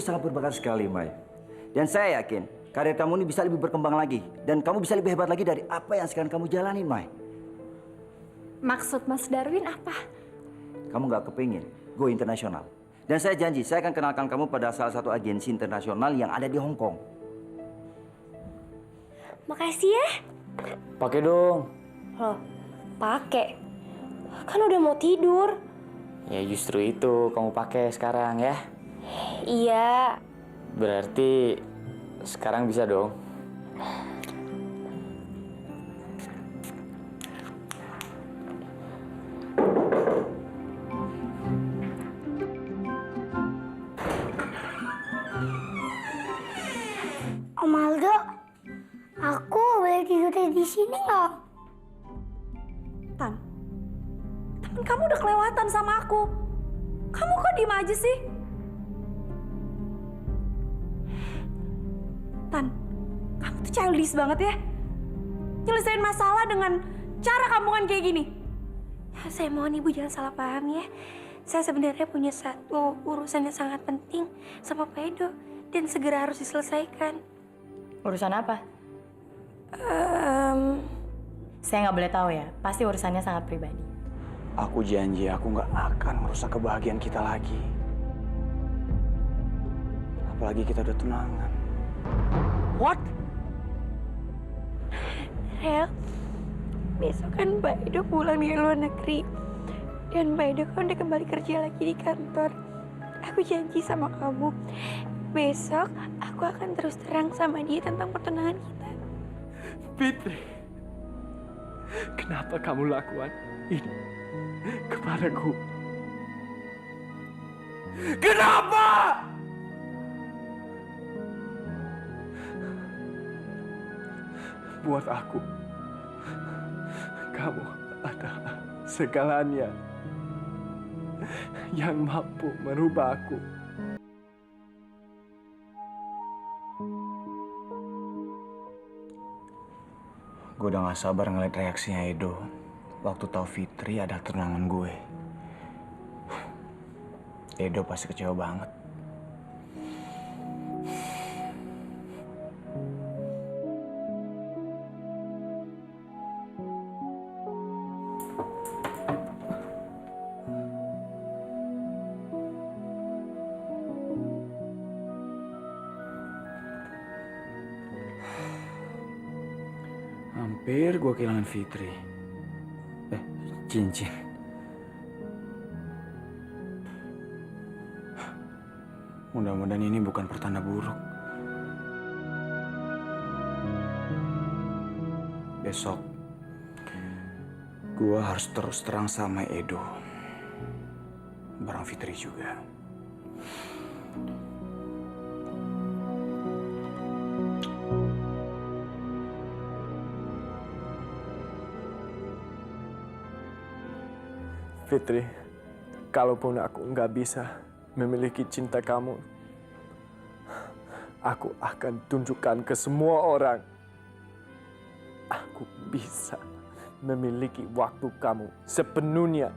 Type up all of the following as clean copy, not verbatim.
sangat berbakat sekali, Mai. Dan saya yakin karir kamu ini bisa lebih berkembang lagi. Dan kamu bisa lebih hebat lagi dari apa yang sekarang kamu jalanin, Mai. Maksud Mas Darwin apa? Kamu nggak kepingin go internasional. Dan saya janji, saya akan kenalkan kamu pada salah satu agensi internasional yang ada di Hong Kong. Makasih ya. Pakai dong. Loh, pakai. Kan udah mau tidur. Ya justru itu kamu pakai sekarang ya. Iya. Berarti sekarang bisa dong. Om Aldo, aku boleh tidur di sini nggak? Tan, temen kamu udah kelewatan sama aku. Kamu kok diem aja sih? Tan, kamu tuh childish banget ya. Nyelesain masalah dengan cara kampungan kayak gini. Ya, saya mohon ibu jangan salah paham ya. Saya sebenarnya punya satu urusan yang sangat penting sama Pak Edo dan segera harus diselesaikan. Urusan apa? Saya nggak boleh tahu ya. Pasti urusannya sangat pribadi. Aku janji aku nggak akan merusak kebahagiaan kita lagi. Apalagi kita udah tunangan. What? Rel, besok kan Mbak Edo pulang dari luar negeri. Dan Mbak Edo kan udah kembali kerja lagi di kantor. Aku janji sama kamu, besok aku akan terus terang sama dia tentang pertunangan kita. Fitri, kenapa kamu lakukan ini kepadaku? Kenapa? Buat aku, kamu adalah segalanya yang mampu merubah aku. Gue udah gak sabar ngeliat reaksinya Edo waktu tahu Fitri ada tunangan gue. Edo pasti kecewa banget. Hampir gue kehilangan Fitri. Cincin. Mudah-mudahan ini bukan pertanda buruk. Besok, gue harus terus terang sama Edo. Barang Fitri juga. Fitri, kalaupun aku nggak bisa memiliki cinta kamu, aku akan tunjukkan ke semua orang. Aku bisa memiliki waktu kamu sepenuhnya.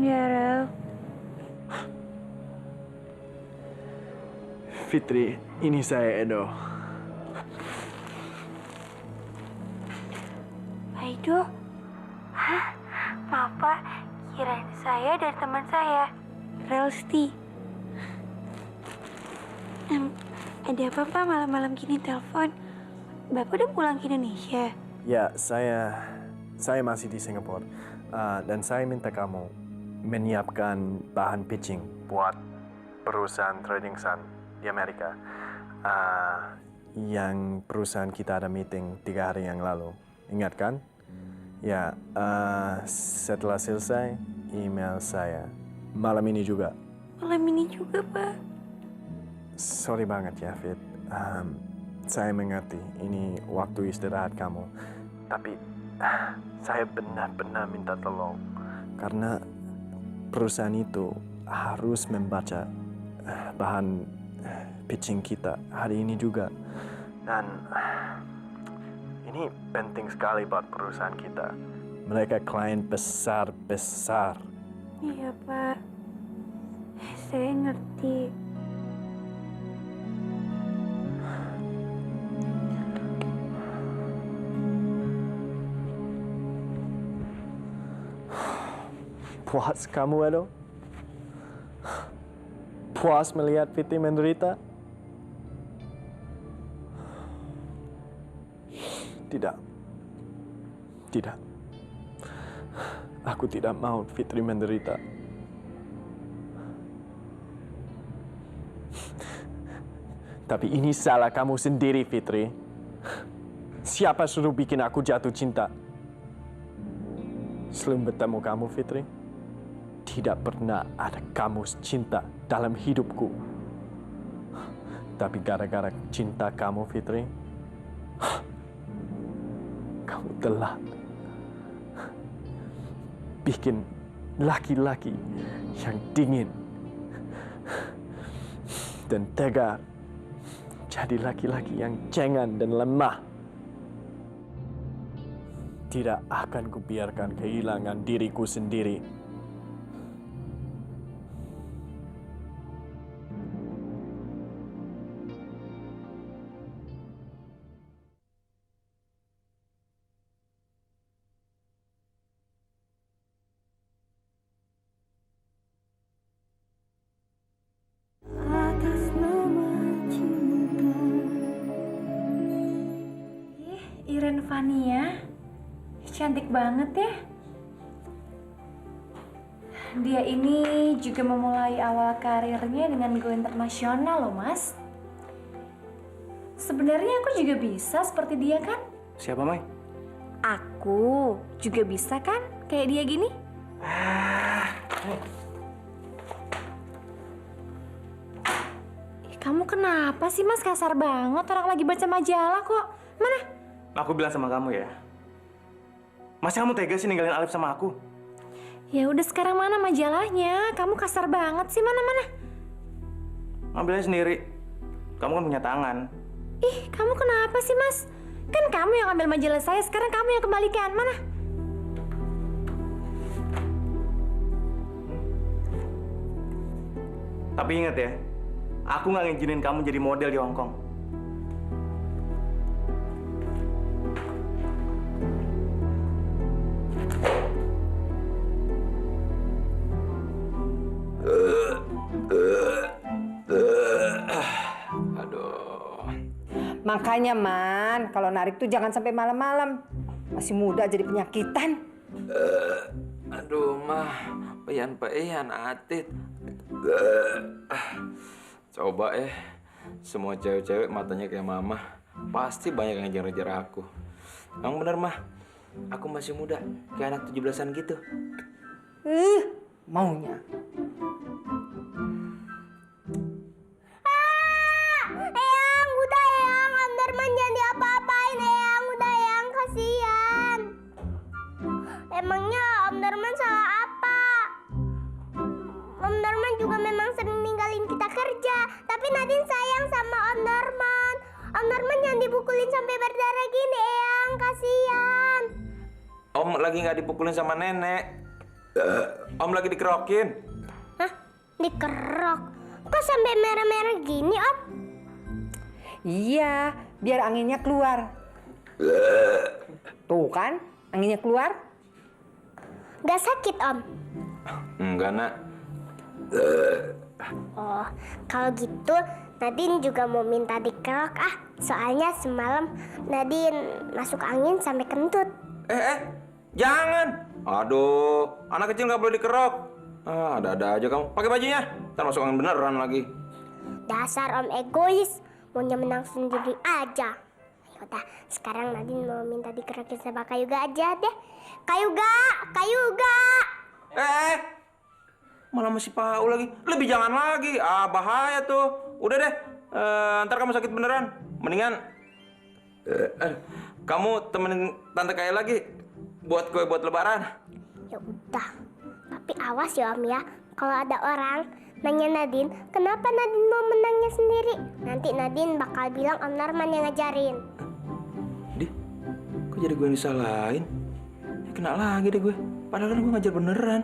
Ya, Rel. Fitri, ini saya Edo. Pak Edo? Hah? Maaf Pak, kirain saya dari teman saya, Relsti. Ada apa Pak malam-malam gini telepon? Bapak udah pulang ke Indonesia? Ya, saya masih di Singapura. Dan saya minta kamu menyiapkan bahan pitching buat perusahaan trading saham di Amerika. Yang perusahaan kita ada meeting 3 hari yang lalu. Ingat kan? Ya, setelah selesai, email saya malam ini juga. Malam ini juga, Pak. Sorry banget ya, Fit. Saya mengerti ini waktu istirahat kamu. Tapi saya benar-benar minta tolong. Karena perusahaan itu harus membaca bahan pitching kita hari ini juga. Dan ini penting sekali buat perusahaan kita. Mereka klien besar-besar. Iya, Pak. Saya ngerti. Puas kamu, Edo? Puas melihat Fitri menderita? Tidak. Tidak. Aku tidak mau Fitri menderita. Tapi ini salah kamu sendiri, Fitri. Siapa suruh bikin aku jatuh cinta? Sebelum bertemu kamu, Fitri, tidak pernah ada kamu cinta dalam hidupku. Tapi gara-gara cinta kamu, Fitri, kamu telah bikin laki-laki yang dingin dan tegar jadi laki-laki yang cengan dan lemah. Tidak akan kubiarkan kehilangan diriku sendiri. Iren Vania, cantik banget ya. Dia ini juga memulai awal karirnya dengan go internasional loh, Mas. Sebenarnya aku juga bisa seperti dia kan? Siapa, Mai? Aku juga bisa kan kayak dia gini? Ih, kamu kenapa sih, Mas, kasar banget? Orang lagi baca majalah kok. Mana? Aku bilang sama kamu ya. Masa kamu tega sih ninggalin Alif sama aku? Ya udah, sekarang mana majalahnya? Kamu kasar banget sih, mana? Ambilnya sendiri. Kamu kan punya tangan. Ih, kamu kenapa sih, Mas? Kan kamu yang ambil majalah saya, sekarang kamu yang kembalikan. Mana? Tapi ingat ya, aku nggak ngizinin kamu jadi model di Hong Kong. Makanya, Man, kalau narik tuh jangan sampai malam-malam. Masih muda jadi penyakitan. Aduh, Mah. Peyan atit. Coba semua cewek-cewek matanya kayak Mama. Pasti banyak yang ngejar-ngejar aku. Emang bener, Mah. Aku masih muda, kayak anak 17-an gitu. Maunya. Eyang, udah Eyang. Om Darman jangan diapa-apain Eyang. Udah Eyang, kasihan. Emangnya Om Darman salah apa? Om Darman juga memang sering ninggalin kita kerja. Tapi Nadine sayang sama Om Darman. Om Darman jangan dipukulin sampai berdarah gini Eyang, kasihan. Om lagi nggak dipukulin sama nenek. Om lagi dikerokin. Hah? Dikerok? Kok sampai merah-merah gini, Om? Iya, biar anginnya keluar. Tuh kan, anginnya keluar. Gak sakit, Om? Enggak, Nak. Oh, kalau gitu Nadine juga mau minta dikerok soalnya semalam Nadine masuk angin sampai kentut. Jangan. Aduh, anak kecil nggak boleh dikerok. Ada-ada aja kamu. Pakai bajunya. Ntar masuk angin beneran lagi. Dasar Om egois, maunya menang sendiri aja. Yaudah, sekarang Nadine mau minta dikerokin sama Kayuga aja deh. Kayuga! Malah masih Paul lagi. Lebih jangan lagi. Bahaya tuh. Udah deh. Ntar kamu sakit beneran. Mendingan kamu temenin Tante Kaya lagi buat kue buat lebaran. Ya udah. Tapi awas ya Om ya. Kalau ada orang nanya Nadine, kenapa Nadine mau menangnya sendiri? Nanti Nadine bakal bilang Om Norman yang ngajarin. Kok jadi gue yang disalahin? Ya, kena lagi deh gue. Padahal kan gue ngajar beneran.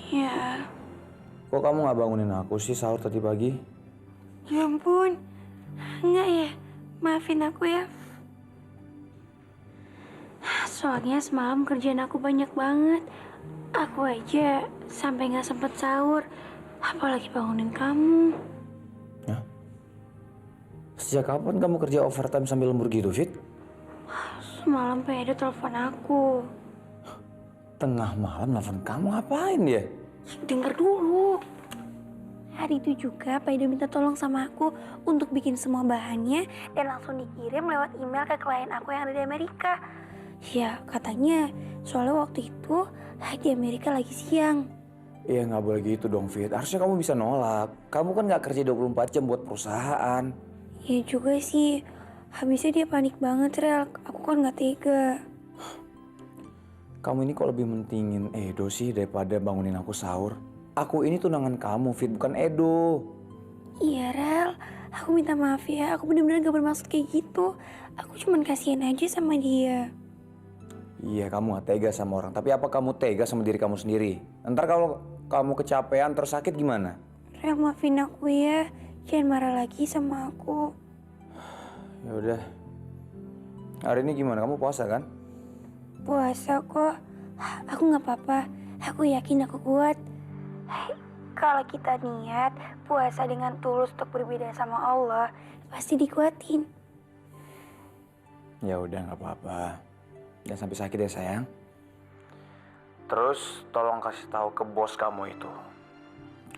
Ya, Kok kamu nggak bangunin aku sih sahur tadi pagi? ya ampun. Enggak ya, maafin aku ya. Soalnya semalam kerjaan aku banyak banget. Aku aja sampai nggak sempet sahur. Apalagi bangunin kamu. Sejak kapan kamu kerja overtime sambil lembur gitu, Fit? Semalam Pak Edo telepon aku. Tengah malam nelfon kamu ngapain dia? Dengar dulu. Hari itu juga Pak Edo minta tolong sama aku untuk bikin semua bahannya dan langsung dikirim lewat email ke klien aku yang ada di Amerika. Ya, katanya soalnya waktu itu di Amerika lagi siang. Iya nggak boleh gitu dong, Fit. Harusnya kamu bisa nolak. Kamu kan nggak kerja 24 jam buat perusahaan. Ya juga sih. Habisnya dia panik banget, Rel. Aku kan nggak tega. Kamu ini kok lebih mentingin Edo sih daripada bangunin aku sahur? Aku ini tunangan kamu, Fit, bukan Edo. Iya, Rel. Aku minta maaf ya. Aku benar-benar gak bermaksud kayak gitu. Aku cuma kasihan aja sama dia. Iya, kamu gak tega sama orang. Tapi apa kamu tega sama diri kamu sendiri? Ntar kalau kamu kecapean terus sakit gimana? Rel, maafin aku ya. Jangan marah lagi sama aku. Ya udah. Hari ini gimana? Kamu puasa kan? Puasa kok. Aku nggak apa-apa. Aku yakin aku kuat. Kalau kita niat puasa dengan tulus untuk berbeda sama Allah, pasti dikuatin. Ya udah nggak apa-apa. Jangan sampai sakit ya sayang. Terus tolong kasih tahu ke bos kamu itu.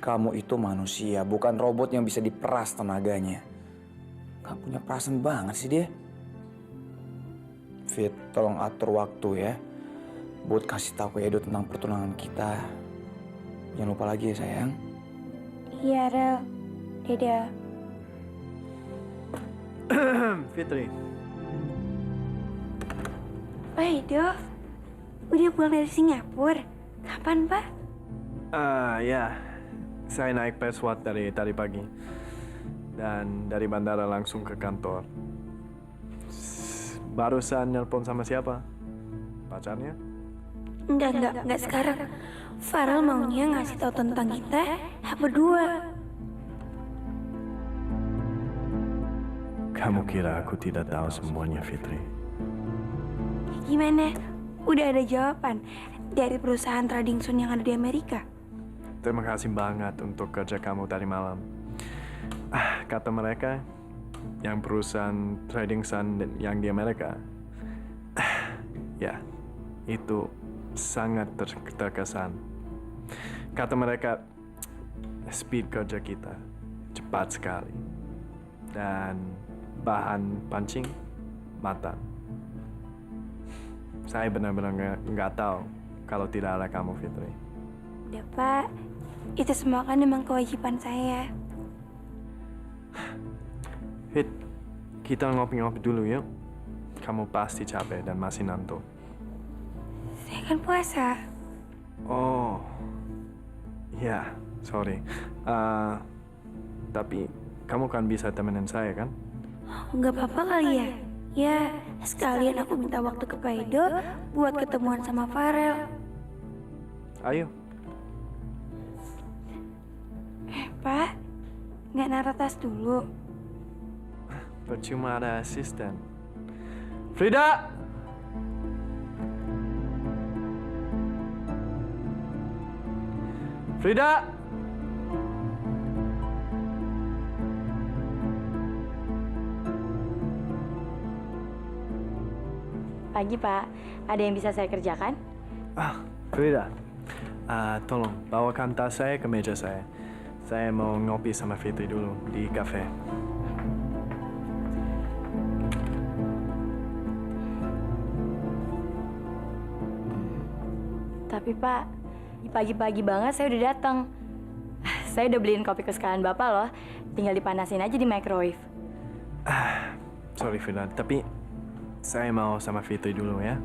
Kamu itu manusia, bukan robot yang bisa diperas tenaganya. Gak punya perasaan banget sih dia. Fit, tolong atur waktu ya. Buat kasih tahu ke Edo tentang pertunangan kita. Jangan lupa lagi ya sayang. Iya, Rel. Dadah. Fitri, Pak Edo, udah pulang dari Singapura. Kapan, Pak? ya, saya naik pesawat dari tadi pagi. Dan dari bandara langsung ke kantor. Barusan nelpon sama siapa? Pacarnya? Enggak sekarang. Farel maunya ngasih tahu tentang kita berdua. Kamu kira aku tidak tahu semuanya, Fitri? Gimana? Udah ada jawaban dari perusahaan trading Sun yang ada di Amerika? Terima kasih banget untuk kerja kamu tadi malam. Kata mereka, yang perusahaan Trading Sun yang di Amerika, ya, itu sangat terkesan. Kata mereka, speed kerja kita cepat sekali. Dan bahan pancing matang. Saya benar-benar nggak tahu kalau tidak ada kamu, Fitri. Udah, Pak. Itu semua kan memang kewajiban saya. Fit, kita ngopi-ngopi dulu yuk. Kamu pasti capek dan masih ngantuk. Saya kan puasa. Oh, ya, sorry. Tapi kamu kan bisa temenin saya kan? Nggak apa-apa kali ya? Ya, sekalian aku minta waktu ke Pak Edo buat ketemuan sama Farel. Ayo. Pak, nggak naruh tas dulu. Percuma ada asisten. Frida! Frida! Pagi, Pak. Ada yang bisa saya kerjakan? Frida, tolong bawakan tas saya ke meja saya. Saya mau ngopi sama Fitri dulu di kafe. Tapi, Pak, pagi-pagi banget saya udah datang. Saya udah beliin kopi kesukaan Bapak loh. Tinggal dipanasin aja di microwave. Sorry Frida, tapi saya mau sama Fitri dulu ya.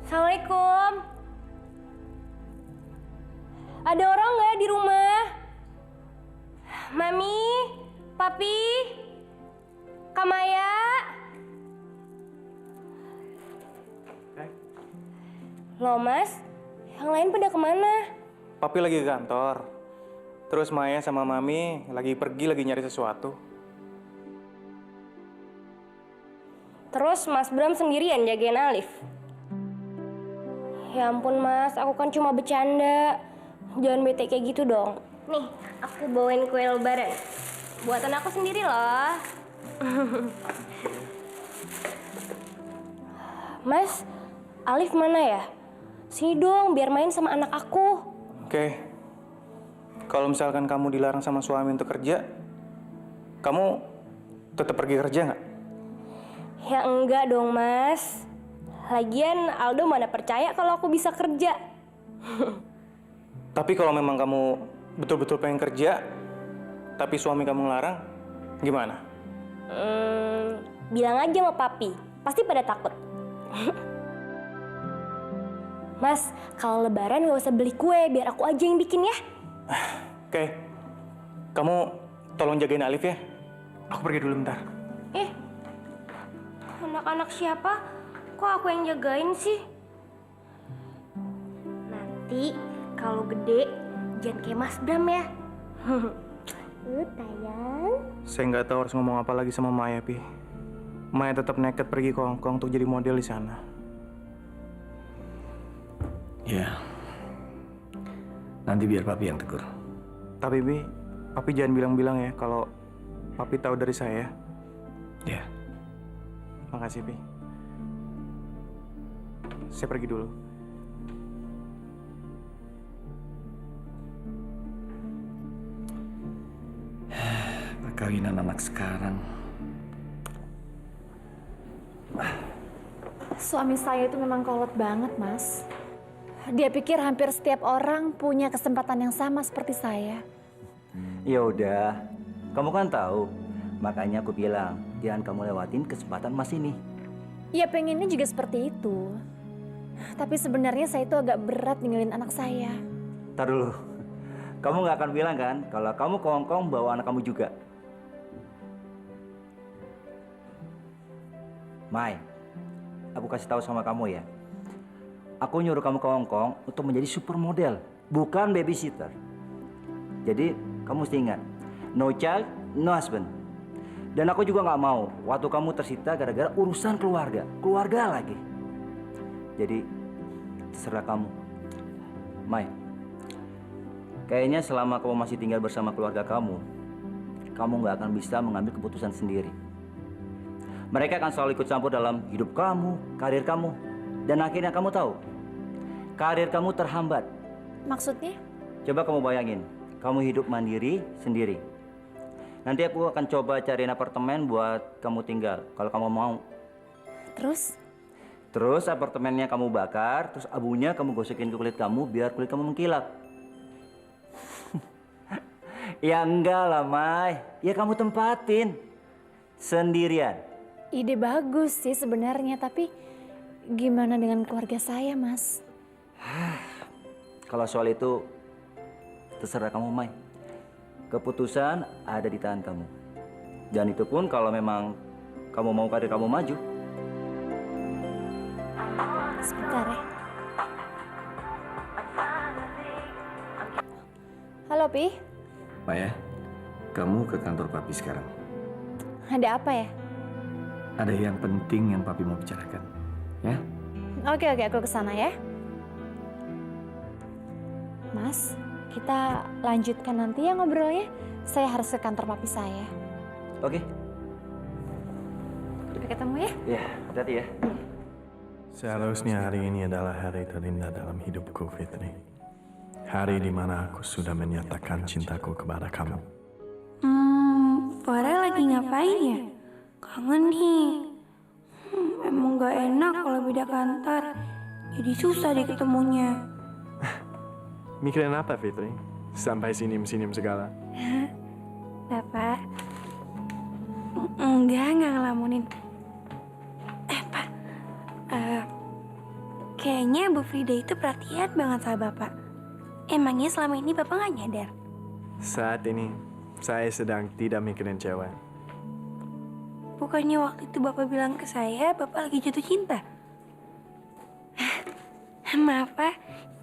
Assalamualaikum. Ada orang nggak di rumah? Mami, Papi, Kak Maya. Loh Mas, yang lain pada kemana? Papi lagi ke kantor. Terus Maya sama Mami lagi pergi lagi nyari sesuatu. Terus Mas Bram sendirian jagain Alif? Ya ampun Mas, aku kan cuma bercanda. Jangan bete kayak gitu dong. Nih, aku bawain kue lebaran. Buatan aku sendiri loh. Mas, Alif mana ya? Sini dong, biar main sama anak aku. Oke. Kalau misalkan kamu dilarang sama suami untuk kerja, kamu tetap pergi kerja nggak? Ya enggak dong Mas. Lagian Aldo mana percaya kalau aku bisa kerja. Tapi kalau memang kamu betul-betul pengen kerja, tapi suami kamu ngelarang, gimana? Bilang aja sama Papi, pasti pada takut. Mas, kalau lebaran gak usah beli kue, biar aku aja yang bikin ya. Oke. Kamu tolong jagain Alif ya. Aku pergi dulu bentar. Anak-anak siapa? Kok aku yang jagain sih? Nanti kalau gede jangan kayak Mas Bram ya. Tayang. Saya nggak tahu harus ngomong apa lagi sama Maya, Pi. Maya tetap nekat pergi ke Hong Kong untuk jadi model di sana. Ya. Nanti biar Papi yang tegur. Tapi, Bi, Papi jangan bilang-bilang ya kalau Papi tahu dari saya. Ya. Makasih, Pi. Saya pergi dulu. Perkawinan anak sekarang. Suami saya itu memang kolot banget, Mas. Dia pikir hampir setiap orang punya kesempatan yang sama seperti saya. Ya udah, kamu kan tahu. Makanya aku bilang, jangan kamu lewatin kesempatan Mas ini. Ya pengennya juga seperti itu. Tapi sebenarnya saya itu agak berat ninggalin anak saya. Ntar dulu, kamu nggak akan bilang kan kalau kamu ke Hong Kong bawa anak kamu juga? Mai, aku kasih tahu sama kamu ya. Aku nyuruh kamu ke Hong Kong untuk menjadi supermodel, bukan babysitter. Jadi kamu mesti ingat, no child, no husband. Dan aku juga nggak mau waktu kamu tersita gara-gara urusan keluarga lagi. Jadi terserah kamu. Mai, kayaknya selama kamu masih tinggal bersama keluarga kamu nggak akan bisa mengambil keputusan sendiri. Mereka akan selalu ikut campur dalam hidup kamu, karir kamu. Dan akhirnya kamu tahu, karir kamu terhambat. Maksudnya? Coba kamu bayangin, kamu hidup mandiri sendiri. Nanti aku akan coba cariin apartemen buat kamu tinggal, kalau kamu mau. Terus apartemennya kamu bakar, terus abunya kamu gosokin ke kulit kamu biar kulit kamu mengkilap. Ya enggak lah, Mai. Ya kamu tempatin sendirian. Ide bagus sih sebenarnya, tapi gimana dengan keluarga saya, Mas? Kalau soal itu, terserah kamu, Mai. Keputusan ada di tangan kamu. Dan itu pun kalau memang kamu mau karir kamu maju. Sebentar ya. Halo, Pi. Maya, kamu ke kantor papi sekarang. Ada apa ya? Ada yang penting yang papi mau bicarakan. Ya? Oke, aku kesana ya. Mas, kita lanjutkan nanti ya ngobrolnya. Saya harus ke kantor papi saya. Oke. Sampai ketemu ya. Ya, hati-hati ya. Seharusnya hari ini adalah hari terindah dalam hidupku, Fitri. Hari di mana aku sudah menyatakan cintaku kepada kamu. Farel lagi ngapain ya? Kangen nih. Emang gak enak kalau beda kantor. Jadi susah deh ketemunya. Mikirin apa, Fitri? Sampai senyum-senyum segala. Bapak? Enggak ngelamunin. Pak. Kayaknya Bu Frida itu perhatian banget sama Bapak. Emangnya selama ini Bapak gak nyadar? Saat ini, saya sedang tidak mikirin cewek. Bukannya waktu itu Bapak bilang ke saya, Bapak lagi jatuh cinta? Maaf Pak,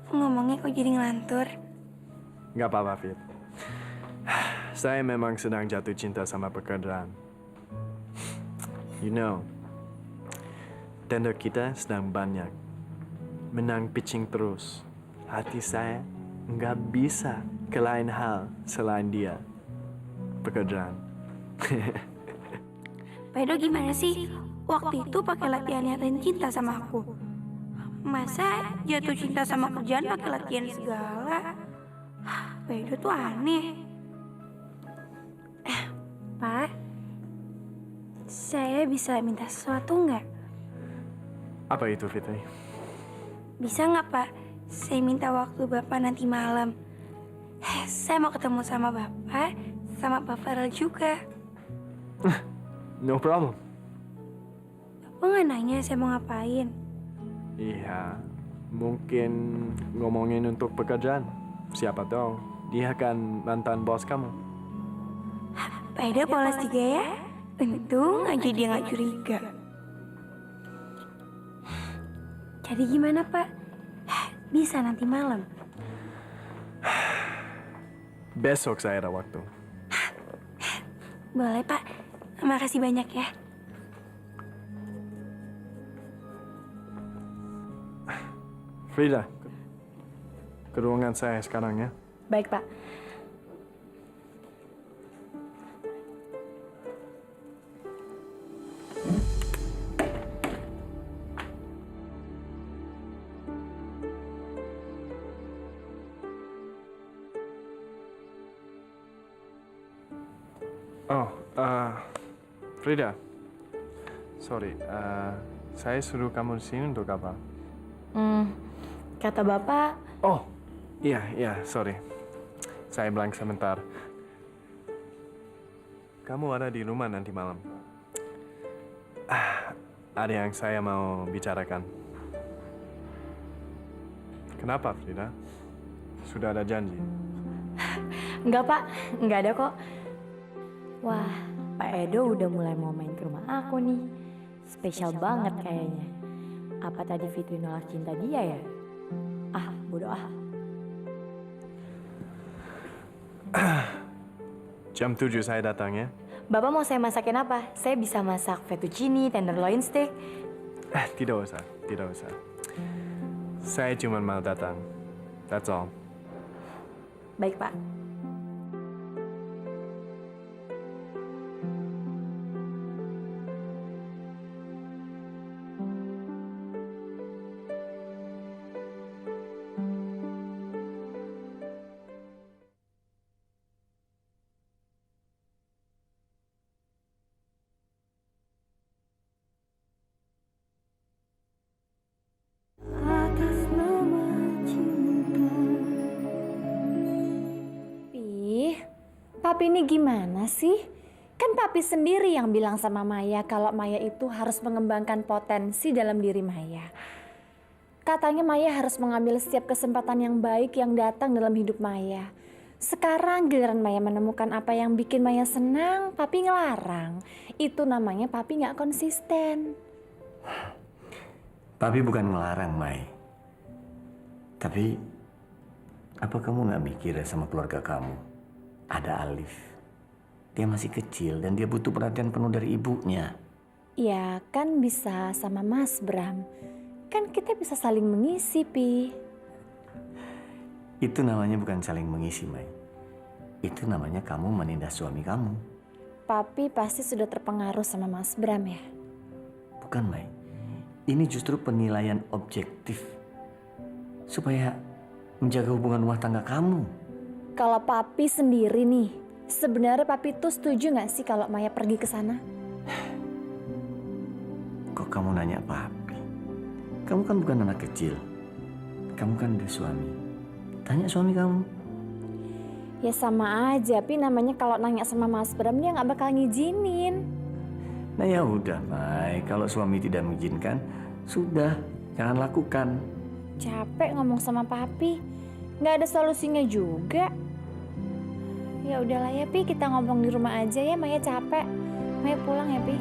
ngomongnya kok jadi ngelantur. Gak apa-apa, Fit. Saya memang sedang jatuh cinta sama pekerjaan. You know, tender kita sedang banyak. Menang pitching terus. Hati saya nggak bisa ke lain hal selain dia. Pekerjaan. Pak Edo gimana sih? Waktu itu pakai latihan nyatain cinta sama aku. Masa jatuh cinta sama kerjaan pakai latihan segala? Pak Edo tuh aneh. Pak, saya bisa minta sesuatu nggak? Apa itu, Fitri? Bisa nggak Pak? Saya minta waktu Bapak nanti malam. Saya mau ketemu sama Bapak, sama Pak Farel juga. No problem. Bapak nggak nanya saya mau ngapain? Iya, mungkin ngomongin untuk pekerjaan. Siapa tahu dia kan mantan bos kamu. Pak Edo polos juga ya? Untung aja dia nggak curiga. Jadi gimana Pak? Bisa nanti malam? Besok saya ada waktu. Boleh Pak, makasih banyak ya. Frida, ke ruangan saya sekarang ya. Baik, Pak. Oh, Frida. Sorry, saya suruh kamu di sini untuk apa? Kata Bapak, Oh, iya, sorry. Saya blank sebentar. Kamu ada di rumah nanti malam. Ada yang saya mau bicarakan. Kenapa, Frida? Sudah ada janji? enggak Pak, enggak ada kok. Wah, Pak Edo udah mulai mau main ke rumah aku nih. Spesial banget kayaknya. Apa tadi Fitri nolak cinta dia ya? Bodo ah. Jam 7 saya datang ya. Bapak mau saya masakin apa? Saya bisa masak fettuccine, tenderloin steak. Tidak usah. Saya cuma mau datang. That's all. Baik, Pak. Papi ini gimana sih? Kan papi sendiri yang bilang sama Maya kalau Maya itu harus mengembangkan potensi dalam diri Maya. Katanya Maya harus mengambil setiap kesempatan yang baik yang datang dalam hidup Maya. Sekarang giliran Maya menemukan apa yang bikin Maya senang, papi ngelarang. Itu namanya papi nggak konsisten. Papi bukan ngelarang, Mai. Tapi Apa kamu nggak mikir ya sama keluarga kamu? Ada Alif. Dia masih kecil dan dia butuh perhatian penuh dari ibunya. Ya kan bisa sama Mas Bram. Kan kita bisa saling mengisi, Pi. Itu namanya bukan saling mengisi, Mai. Itu namanya kamu menindas suami kamu. Papi pasti sudah terpengaruh sama Mas Bram ya? Bukan, Mai. Ini justru penilaian objektif. Supaya menjaga hubungan rumah tangga kamu. Kalau Papi sendiri nih, sebenarnya Papi tuh setuju nggak sih kalau Maya pergi ke sana? Kok kamu nanya Papi? Kamu kan bukan anak kecil. Kamu kan udah suami. Tanya suami kamu. Ya sama aja, Pi, namanya kalau nanya sama Mas Bram dia nggak bakal ngizinin. Nah ya udah, Mai. Kalau suami tidak mengizinkan, sudah, jangan lakukan. Capek ngomong sama Papi, nggak ada solusinya juga. Ya udahlah ya, Pi, kita ngomong di rumah aja ya. Maya capek. Maya pulang ya, Pi.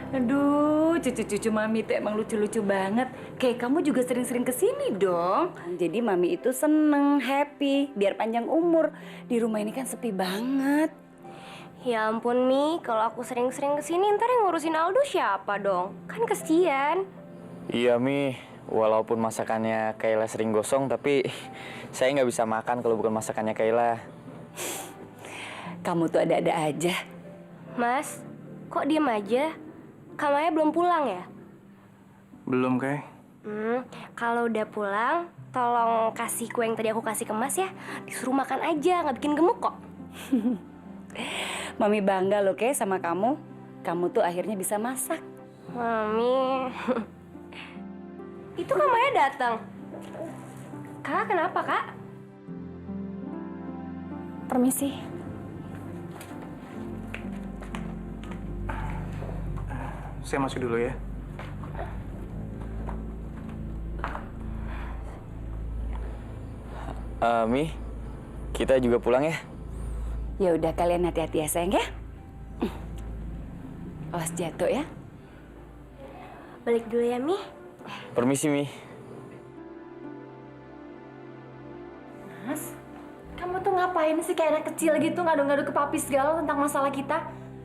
Aduh, cucu-cucu Mami itu emang lucu-lucu banget. Kayak kamu juga sering-sering kesini dong. Jadi Mami itu seneng, happy, biar panjang umur. Di rumah ini kan sepi banget. Ya ampun, Mi. Kalau aku sering-sering kesini, ntar yang ngurusin Aldo siapa dong? Kan kesian. Iya, Mi. Walaupun masakannya Kayla sering gosong, tapi saya nggak bisa makan kalau bukan masakannya Kayla. Kamu tuh ada-ada aja. Mas, kok diem aja? Kak Maya belum pulang ya? Belum, Kay. Kalau udah pulang, tolong kasih kue yang tadi aku kasih ke Mas ya. Disuruh makan aja, nggak bikin gemuk kok. Mami bangga loh, Kay, sama kamu. Kamu tuh akhirnya bisa masak. Mami. Itu Kak Maya datang. Kakak kenapa, Kak? Permisi. Saya masuk dulu ya. Mi, kita juga pulang ya. Ya udah, kalian hati-hati ya, sayang ya. Awas jatuh ya. Balik dulu ya, Mi. Permisi, Mi. Mas, kamu tuh ngapain sih kayak anak kecil gitu ngadu-ngadu ke Papi segala tentang masalah kita?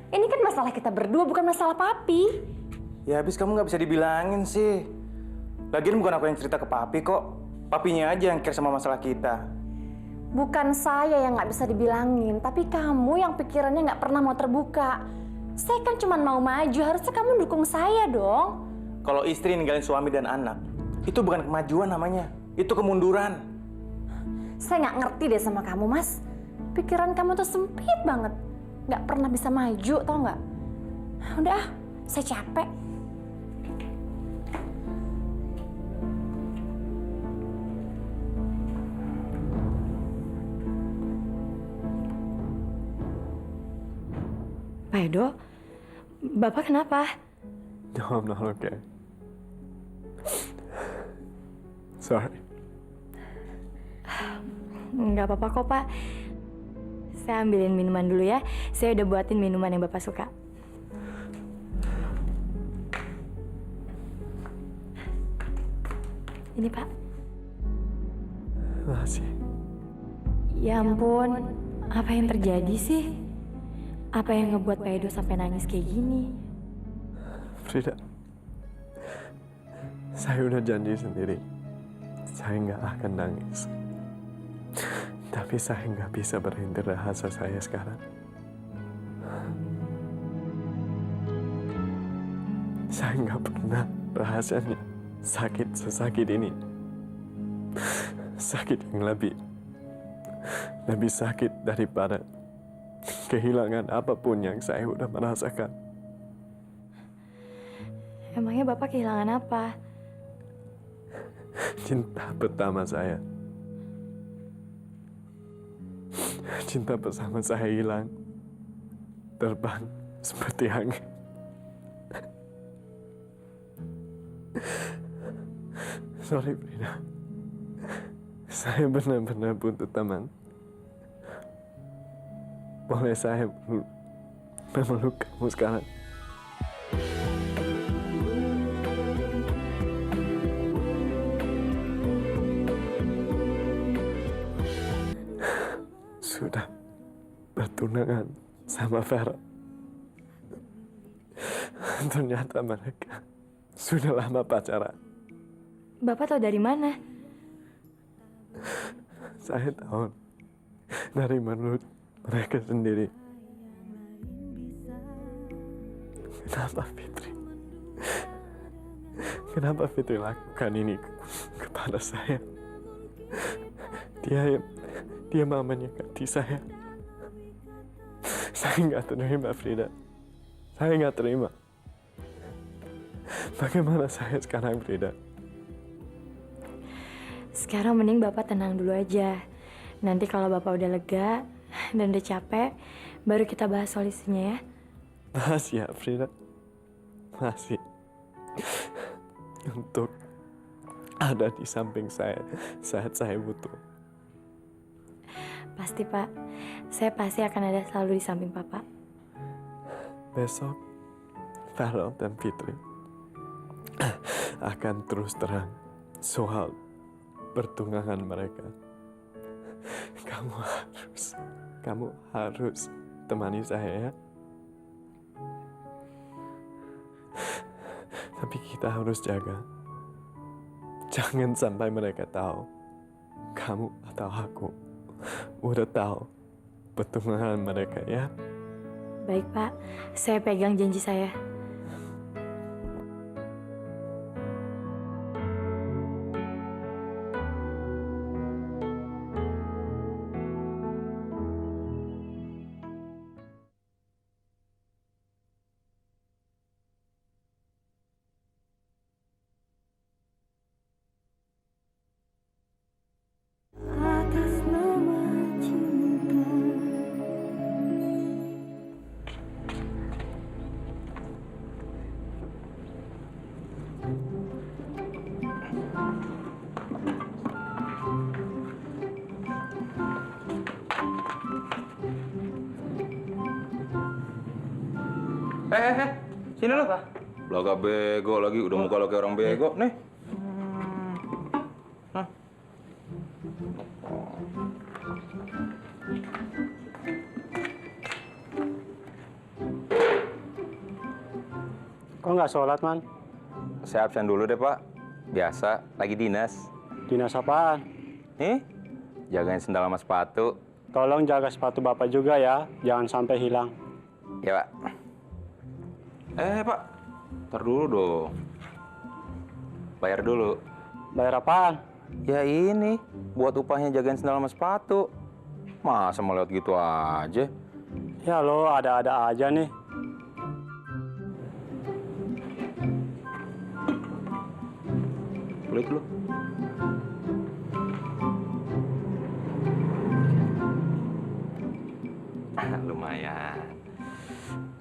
Ini kan masalah kita berdua, bukan masalah Papi. Ya habis kamu nggak bisa dibilangin sih. Lagian bukan aku yang cerita ke Papi kok. Papinya aja yang care sama masalah kita. Bukan saya yang nggak bisa dibilangin, tapi kamu yang pikirannya nggak pernah mau terbuka. Saya kan cuma mau maju, harusnya kamu dukung saya dong. Kalau istri ninggalin suami dan anak, itu bukan kemajuan namanya. Itu kemunduran. Saya nggak ngerti deh sama kamu, Mas. Pikiran kamu tuh sempit banget. Nggak pernah bisa maju, tau nggak? Udah, saya capek. Pak Edo, Bapak kenapa? No, I'm not okay. Sorry. Nggak apa-apa kok, Pak. Saya ambilin minuman dulu ya. Saya udah buatin minuman yang Bapak suka. Ini, Pak. Makasih. Ya ampun, apa yang terjadi sih? Apa yang ngebuat Pak Edo sampai nangis kayak gini? Frida, saya udah janji sendiri. Saya nggak akan nangis. Tapi saya nggak bisa berhenti rasa saya sekarang. Saya nggak pernah rasanya sakit sesakit ini. Sakit yang lebih sakit daripada kehilangan apapun yang saya udah merasakan. Emangnya Bapak kehilangan apa? Cinta pertama saya. Cinta pertama saya hilang. Terbang seperti angin. Sorry, Frida. Saya benar-benar butuh teman. Boleh saya memeluk kamu sekarang. Sudah bertunangan sama Vera. Ternyata mereka sudah lama pacaran. Bapak tahu dari mana? Saya tahu dari menurut mereka sendiri. Kenapa Fitri? Kenapa Fitri lakukan ini kepada saya? Dia mau menyakiti saya. Saya nggak terima, Frida. Saya nggak terima. Bagaimana saya sekarang, Frida? Sekarang mending Bapak tenang dulu aja. Nanti kalau Bapak udah lega dan udah capek, baru kita bahas solusinya ya. Masih ya, Frida? Masih. Untuk ada di samping saya saat saya butuh. Pasti Pak, saya pasti akan ada selalu di samping Bapak. Besok, Farel dan Fitri akan terus terang soal pertunangan mereka. Kamu harus temani saya ya. Tapi kita harus jaga. Jangan sampai mereka tahu kamu atau aku udah tahu pertunangan mereka ya. Baik Pak, saya pegang janji saya. Sini lo. Belaga bego lagi, udah muka lo kayak orang bego. Nih. Kok nggak sholat, Man? Saya absen dulu deh, Pak. Biasa, lagi dinas. Dinas apaan? Jagain sendal sama sepatu. Tolong jaga sepatu Bapak juga ya, jangan sampai hilang. Ya, Pak. Pak. Ntar dulu dong. Bayar dulu. Bayar apaan? Ya ini, buat upahnya jagain sendal sama sepatu. Masa mau lewat gitu aja? Ya lo, ada-ada aja nih. Pelit lo. Lumayan.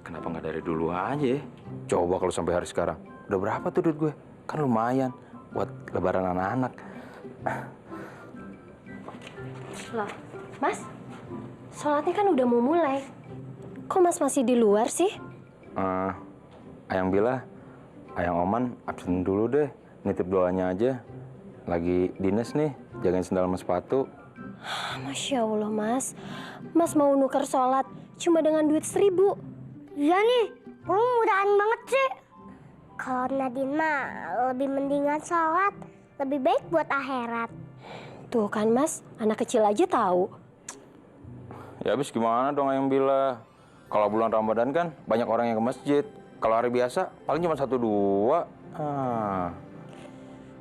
Kenapa nggak dari dulu aja ya? Coba kalau sampai hari sekarang. Udah berapa tuh duit gue? Kan lumayan buat lebaran anak-anak. Loh, Mas, sholatnya kan udah mau mulai. Kok Mas masih di luar sih? Ayang Bila, Ayang Oman absen dulu deh. Nitip doanya aja. Lagi dinas nih, jagain sendal sama sepatu. Masya Allah, Mas. Mas mau nuker sholat cuma dengan duit 1.000. Iya nih, kamu murahan banget sih. Kalau Nadine mah lebih mendingan sholat, lebih baik buat akhirat. Tuh kan, Mas, anak kecil aja tahu. Ya habis gimana dong Ayang Bila? Kalau bulan Ramadan kan banyak orang yang ke masjid. Kalau hari biasa paling cuma 1-2.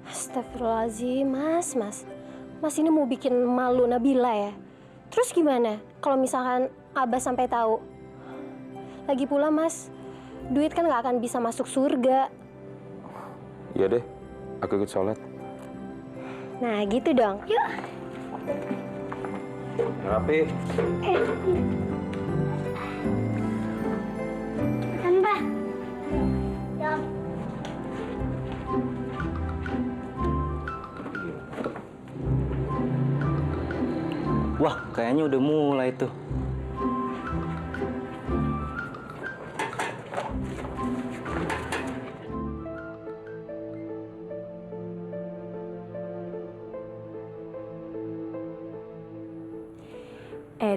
Astagfirullahaladzim, Mas. Mas ini mau bikin malu Nabila ya? Terus gimana kalau misalkan Abah sampai tahu? Lagi pula, Mas, duit kan nggak akan bisa masuk surga. Iya deh, aku ikut sholat. Nah, gitu dong. Yuk. Rapi. Mbak. Yuk. Wah, kayaknya udah mulai tuh.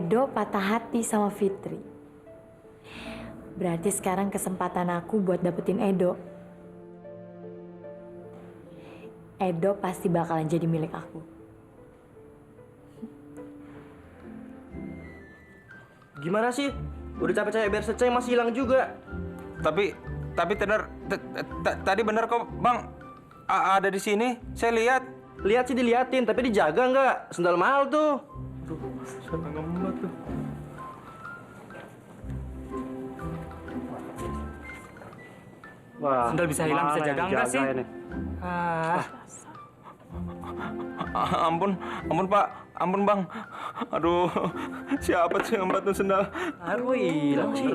Edo patah hati sama Fitri. Berarti sekarang kesempatan aku buat dapetin Edo. Edo pasti bakalan jadi milik aku. Gimana sih? Udah capek-capek biar seceng masih hilang juga. Tapi tadi bener kok, Bang. Ada di sini. Saya lihat. Lihat sih diliatin, tapi dijaga nggak? Sendal mahal tuh. Tuh, sana ngembat tuh. Wah, Sendal bisa hilang, bisa mana jaga yang nggak sih? ini? Ampun Pak, ampun Bang. Aduh, siapa sih yang ngembat tuh sendal? Aduh, hilang sih.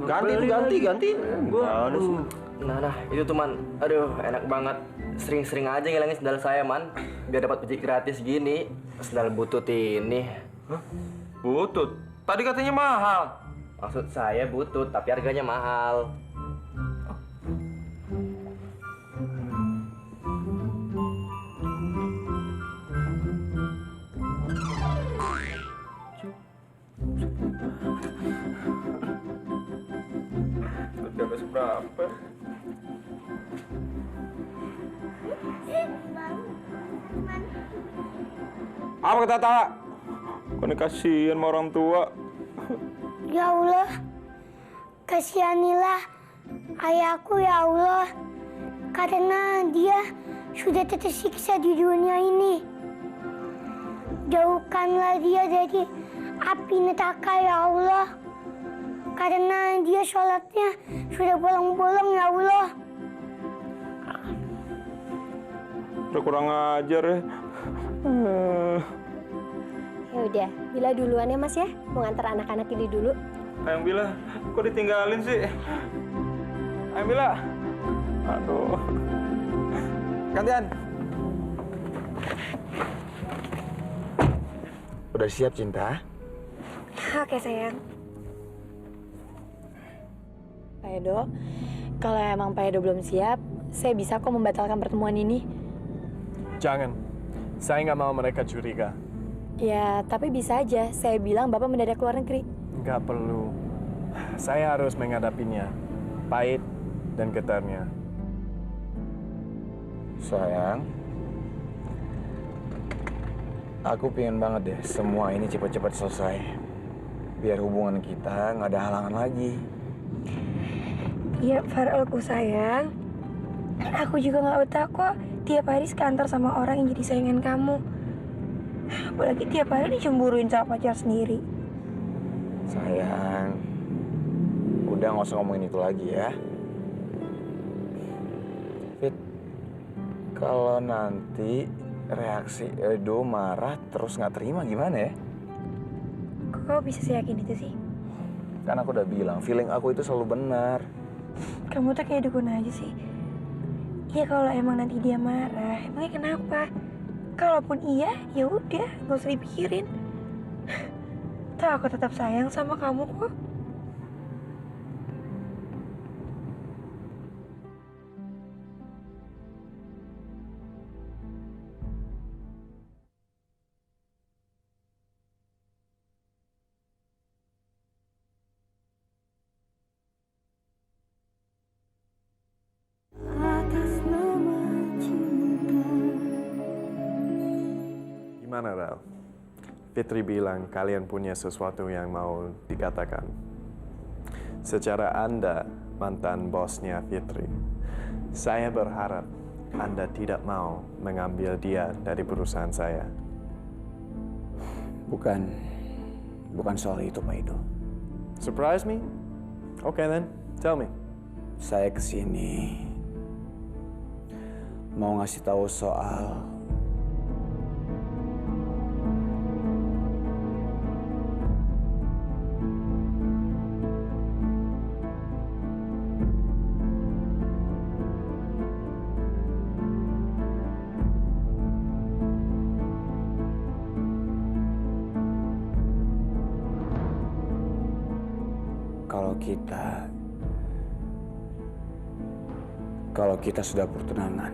Ganti. Aduh. Nah, itu tuh man. Aduh, enak banget. Sering-sering aja ngilangin sendal saya, man. Biar dapat pijit gratis gini. Sendal butut ini. Hah? Butut? Tadi katanya mahal. Maksud saya butut, tapi harganya mahal. Udah seberapa? Apa kata Tata? Kok ini kasihan sama orang tua? Ya Allah, kasihanilah ayahku ya Allah, karena dia sudah tersiksa di dunia ini. Jauhkanlah dia dari api neraka ya Allah, karena dia sholatnya sudah bolong-bolong ya Allah. Udah kurang ajar ya. Ya udah, Bila duluan ya Mas ya, mau ngantar anak-anak ini dulu. Ayang Bila, kok ditinggalin sih? Ayang Bila. Aduh. Gantian. Udah siap, Cinta? Oke sayang. Pak Edo, kalau emang Pak Edo belum siap, saya bisa kok membatalkan pertemuan ini. Jangan. Saya nggak mau mereka curiga. Ya, tapi bisa aja. Saya bilang Bapak mendadak keluar negeri. Nggak perlu. Saya harus menghadapinya. Pahit dan getarnya. Sayang, aku pengen banget deh semua ini cepat-cepat selesai. Biar hubungan kita nggak ada halangan lagi. Iya, Farelku sayang. Aku juga nggak betah kok tiap hari sekantor sama orang yang jadi saingan kamu. Apalagi tiap hari dicemburuin sama pacar sendiri. Sayang, udah nggak usah ngomongin itu lagi ya. Fit, kalau nanti reaksi Edo marah terus nggak terima gimana ya? Kok bisa seyakin itu sih? Kan aku udah bilang, feeling aku itu selalu benar. Kamu tuh kayak dukun aja sih. Ya kalau emang nanti dia marah, emangnya kenapa? Kalaupun iya, ya udah, nggak usah dipikirin. Tuh aku tetap sayang sama kamu kok. Gimana, Ral? Fitri bilang kalian punya sesuatu yang mau dikatakan. Secara Anda mantan bosnya Fitri, saya berharap Anda tidak mau mengambil dia dari perusahaan saya. Bukan soal itu, Pak Edo. Surprise me? Okay then, tell me. Saya kesini mau ngasih tahu soal kalau kita sudah bertunangan.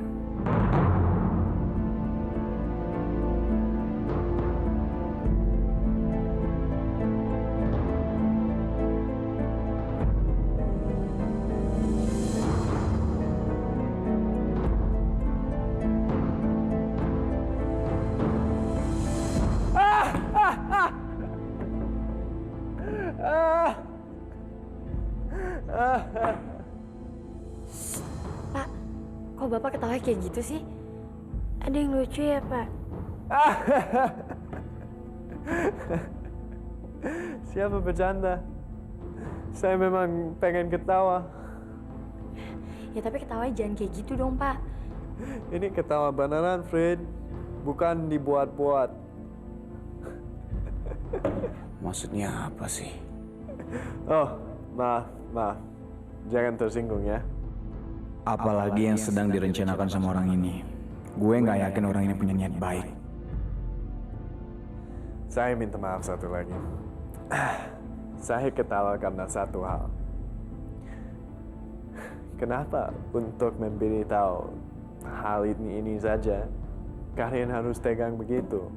Pak, kok Bapak ketawa kayak gitu sih? Ada yang lucu ya, Pak? Siapa bercanda? Saya memang pengen ketawa. Ya tapi ketawa jangan kayak gitu dong, Pak. Ini ketawa beneran, Fred. Bukan dibuat-buat. Maksudnya apa sih? Oh, maaf. Jangan tersinggung ya. Apalagi yang sedang direncanakan sama orang ini. Gue nggak yakin orang ini punya niat baik. Saya minta maaf satu lagi. Saya ketawa karena satu hal. Kenapa untuk memberitahu hal ini saja, kalian harus tegang begitu?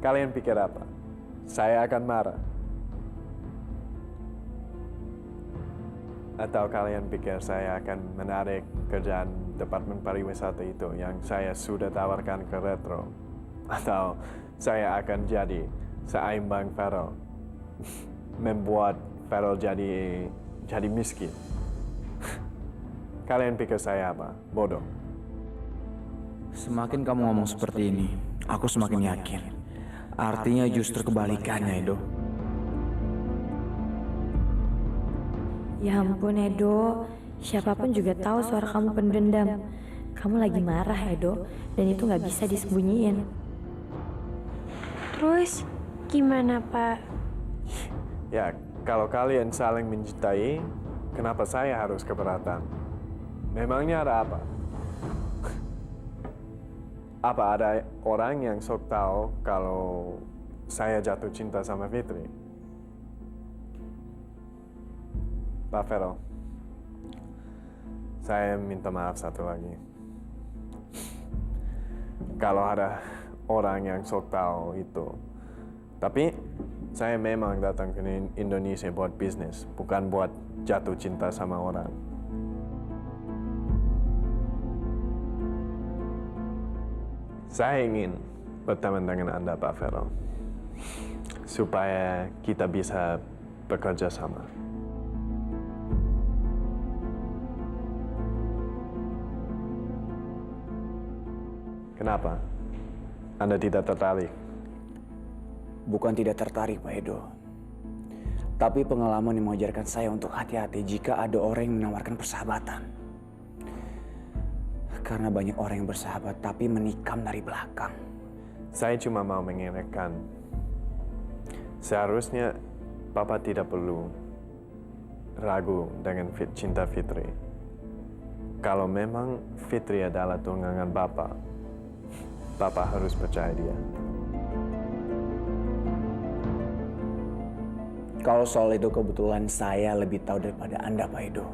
Kalian pikir apa? Saya akan marah? Atau kalian pikir saya akan menarik kerjaan Departemen Pariwisata itu yang saya sudah tawarkan ke Retro? Atau saya akan jadi seimbang Farel? Membuat Farel jadi miskin? Kalian pikir saya apa? Bodoh? Semakin kamu ngomong seperti ini, aku semakin yakin. Artinya justru kebalikannya, Edo. Ya ampun Edo, siapapun juga tahu suara kamu pendendam. Kamu lagi marah Edo, dan itu nggak bisa disembunyiin. Terus gimana, Pak? Ya, kalau kalian saling mencintai, kenapa saya harus keberatan? Memangnya ada apa? Apa ada orang yang sok tahu kalau saya jatuh cinta sama Fitri? Pak Farel, saya minta maaf satu lagi. Kalau ada orang yang sok tahu itu, tapi saya memang datang ke Indonesia buat bisnis, bukan buat jatuh cinta sama orang. Saya ingin berteman dengan Anda, Pak Farel, supaya kita bisa bekerja sama. Kenapa? Anda tidak tertarik? Bukan tidak tertarik, Pak Edo. Tapi pengalaman yang mengajarkan saya untuk hati-hati jika ada orang yang menawarkan persahabatan. Karena banyak orang yang bersahabat tapi menikam dari belakang. Saya cuma mau mengingatkan. Seharusnya Papa tidak perlu ragu dengan cinta Fitri. Kalau memang Fitri adalah tunggangan Papa harus percaya dia. Kalau soal itu kebetulan saya lebih tahu daripada Anda, Pak Edo.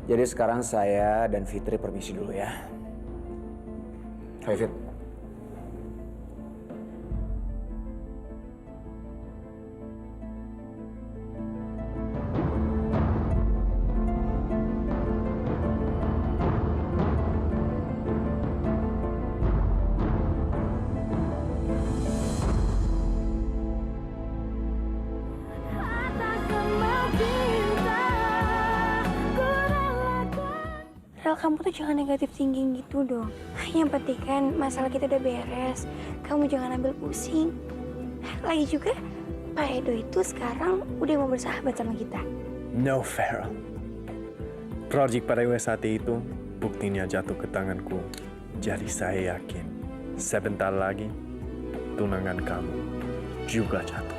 Jadi sekarang saya dan Fitri permisi dulu ya. Hai Fit. Kamu tuh jangan negatif thinking gitu dong. Yang penting kan masalah kita udah beres. Kamu jangan ambil pusing. Lagi juga, Pak Edo itu sekarang udah mau bersahabat sama kita. No, Farel. Proyek pariwisata itu buktinya jatuh ke tanganku. Jadi saya yakin sebentar lagi tunangan kamu juga jatuh.